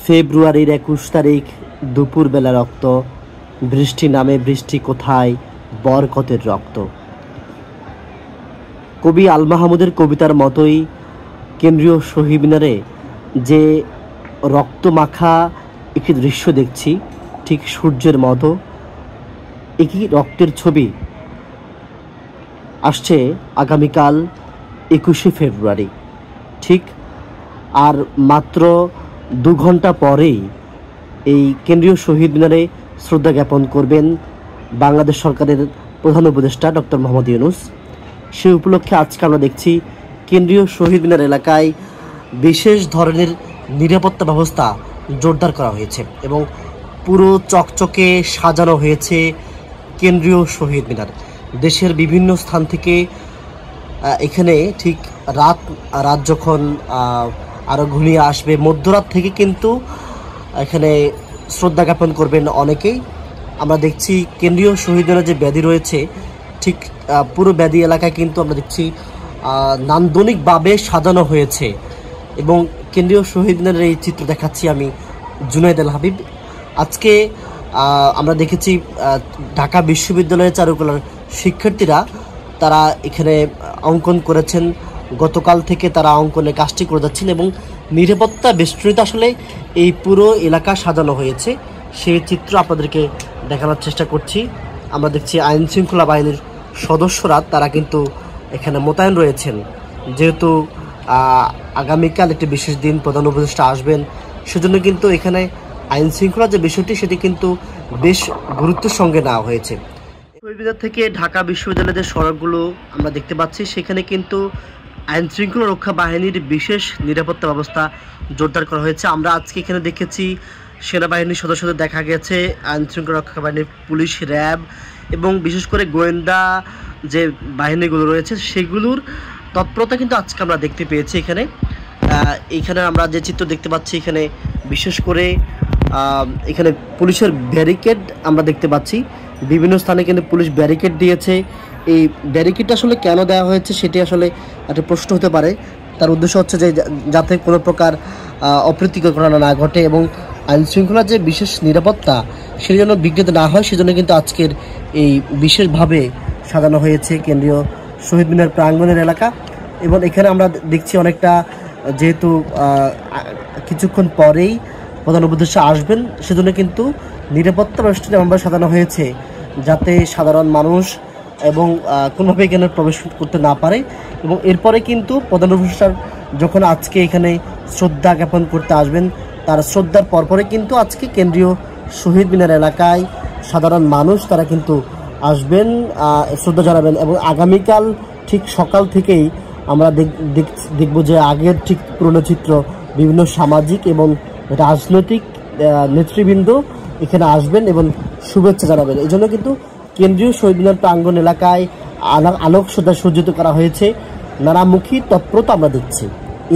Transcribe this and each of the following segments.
ফেব্রুয়ারির ২১ তারিখ দুপুরবেলা রক্ত, বৃষ্টি নামে বৃষ্টি কোথায়, বরকতের রক্ত। কবি আল মাহমুদের কবিতার মতোই কেন্দ্রীয় শহীদ মিনারে যে রক্তমাখা একটি দৃশ্য দেখছি, ঠিক সূর্যের মতো একই রক্তের ছবি আসছে আগামীকাল ২১শে ফেব্রুয়ারি। ঠিক আর মাত্র ২ ঘন্টা পরেই এই কেন্দ্রীয় শহীদ মিনারে শ্রদ্ধা জ্ঞাপন করবেন বাংলাদেশ সরকারের প্রধান উপদেষ্টা ডক্টর মোহাম্মদ ইউনূস। সেই উপলক্ষে আজকে আমরা দেখছি কেন্দ্রীয় শহীদ মিনার এলাকায় বিশেষ ধরনের নিরাপত্তা ব্যবস্থা জোরদার করা হয়েছে এবং পুরো চকচকে সাজানো হয়েছে কেন্দ্রীয় শহীদ মিনার। দেশের বিভিন্ন স্থান থেকে এখানে ঠিক রাত যখন আরও ঘনিয়ে আসবে, মধ্যরাত থেকে কিন্তু এখানে শ্রদ্ধা জ্ঞাপন করবেন অনেকেই। আমরা দেখছি কেন্দ্রীয় শহীদ মিনার যে ব্যাধি রয়েছে, ঠিক পুরো ব্যাধি এলাকায় কিন্তু আমরা দেখছি নান্দনিকভাবে সাজানো হয়েছে এবং কেন্দ্রীয় শহীদ মিনারের এই চিত্র দেখাচ্ছি আমি, জুনায়েদ আল হাবিব। আজকে আমরা দেখেছি ঢাকা বিশ্ববিদ্যালয়ের চারুকলার শিক্ষার্থীরা তারা এখানে অঙ্কন করেছেন। গতকাল থেকে তারা অঙ্কনের কাজটি করে যাচ্ছেন এবং নিরাপত্তা বেষ্টনীত আসলে এই পুরো এলাকা সাজানো হয়েছে, সেই চিত্র আপনাদেরকে দেখানোর চেষ্টা করছি। আমরা দেখছি আইন শৃঙ্খলা বাহিনীর সদস্যরা তারা কিন্তু এখানে মোতায়েন রয়েছেন, যেহেতু আগামীকাল একটি বিশেষ দিন, প্রধান উপদেষ্টা আসবেন, সেজন্য কিন্তু এখানে আইন শৃঙ্খলার যে বিষয়টি সেটি কিন্তু বেশ গুরুত্বের সঙ্গে নেওয়া হয়েছে। শহীদ থেকে ঢাকা বিশ্ববিদ্যালয়ের যে সড়কগুলো আমরা দেখতে পাচ্ছি, সেখানে কিন্তু আইন শৃঙ্খলা রক্ষা বাহিনীর বিশেষ নিরাপত্তা ব্যবস্থা জোরদার করা হয়েছে। আমরা আজকে এখানে দেখেছি সেনাবাহিনীর সদস্যদের দেখা গেছে, আইন শৃঙ্খলা রক্ষা বাহিনীর পুলিশ, র্যাব এবং বিশেষ করে গোয়েন্দা যে বাহিনীগুলো রয়েছে সেগুলোর তৎপরতা কিন্তু আজকে আমরা দেখতে পেয়েছি। এখানে আমরা যে চিত্র দেখতে পাচ্ছি, এখানে বিশেষ করে এখানে পুলিশের ব্যারিকেড আমরা দেখতে পাচ্ছি, বিভিন্ন স্থানে কিন্তু পুলিশ ব্যারিকেড দিয়েছে। এই ব্যারিকেডটা আসলে কেন দেওয়া হয়েছে সেটি আসলে একটা প্রশ্ন হতে পারে। তার উদ্দেশ্য হচ্ছে যে যাতে কোনো প্রকার অপ্রীতিকর ঘটনা না ঘটে এবং আইন শৃঙ্খলার যে বিশেষ নিরাপত্তা সেই জন্য বিঘ্নিত না হয়, সেজন্য কিন্তু আজকের এই বিশেষভাবে সাজানো হয়েছে কেন্দ্রীয় শহীদ মিনার প্রাঙ্গণের এলাকা। এবং এখানে আমরা দেখছি অনেকটা, যেহেতু কিছুক্ষণ পরেই প্রধান উপদেষ্টা আসবেন, সেজন্য কিন্তু নিরাপত্তা বেষ্টনী এমনভাবে সাজানো হয়েছে যাতে সাধারণ মানুষ এবং কোনোভাবে এখানে প্রবেশ করতে না পারে। এবং এরপরে কিন্তু প্রধান উপদেষ্টার যখন আজকে এখানে শ্রদ্ধা জ্ঞাপন করতে আসবেন, তার শ্রদ্ধার পরপরে কিন্তু আজকে কেন্দ্রীয় শহীদ মিনার এলাকায় সাধারণ মানুষ তারা কিন্তু আসবেন, শ্রদ্ধা জানাবেন। এবং আগামীকাল ঠিক সকাল থেকেই আমরা দেখব যে আগের ঠিক পুরনো চিত্র, বিভিন্ন সামাজিক এবং রাজনৈতিক নেতৃবৃন্দ এখানে আসবেন এবং শুভেচ্ছা জানাবেন। এই জন্য কিন্তু কেন্দ্রীয় শহীদ মিনার প্রাঙ্গণ এলাকায় আলোকসজ্জা সজ্জিত করা হয়েছে, নানামুখী তৎপরতা আমরা দেখছি।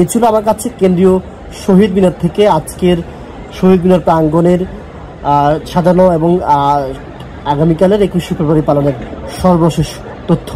এ ছিল আমার কাছে কেন্দ্রীয় শহীদ মিনার থেকে আজকের শহীদ মিনার প্রাঙ্গণের সাজানো এবং আগামীকালের ২১শে ফেব্রুয়ারি পালনের সর্বশেষ তথ্য।